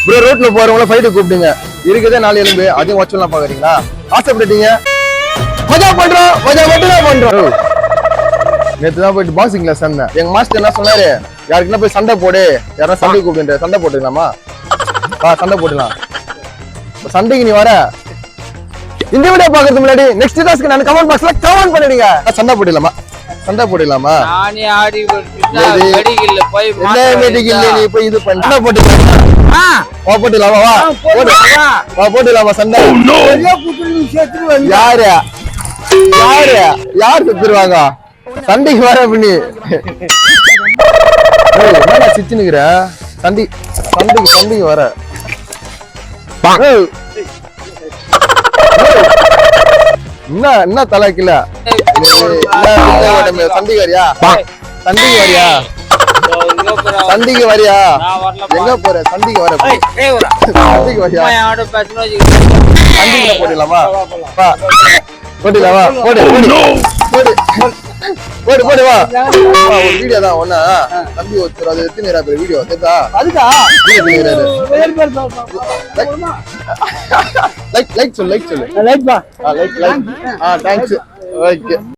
Bro ரோட்ல போறவங்கள fight கூப்பிடுங்க. இருக்குதே 4 எலும்பு அதையும் வச்சலாம் பாக்குறீங்களா? ஆசைப்பட்டீங்க மஜா பண்றோம், மஜா மட்டும் தான் பண்றோம். நேத்து தான் போயிட்டு பாக்ஸிங் கிளாஸ் வந்தேன். எங்க மாஸ்டர் என்ன சொன்னாரு, யாருக்குன்னா போய் சண்டை போடு, யாரா சண்டை கூப்பிட்டு சண்டை போட்டுக்கலாமா? சண்டை போட்டுலாம். சண்டைக்கு நீ வர. இந்த வீடியோ பாக்குறதுக்கு முன்னாடி நெக்ஸ்ட் டாஸ்க்கு நான் கமெண்ட் பாக்ஸ்ல கமெண்ட் பண்ணிடுங்க. சண்டை போடலாமா? சண்டை போடலாமா? நானே ஆடி மெடிக்கல்ல போய் என்ன மெடிக்கல்ல நீ போய் இது பண்ண சண்டை போட்டுக்கலாமா? போட்டுக்கலாமா? வா வா போட்டுக்கலாமா சண்டை? யாரு யாரு யார் செத்துருவாங்க? சண்டைக்கு வர பண்ணி என்ன சிச்சுனுக்குற? சண்டைக்கு வர என்ன தலைக்கல சண்டைக்கு வரியா? சண்டைக்கு வரியா? எங்க போற? சண்டைக்கு வர சண்டைக்கு வரியா? சண்டைக்கு போடலாமா? போடலாமா? போடு போடு போடு வா. ஒரு வீடியோ தான் ஒண்ணா தம்பி ஒருத்தர் அது எத்தனை பேர் வீடியோ தெரியுதா? அதுக்கா லைக் சொல்லு லைக் பா லைக் தேங்க்ஸ் ஓகே.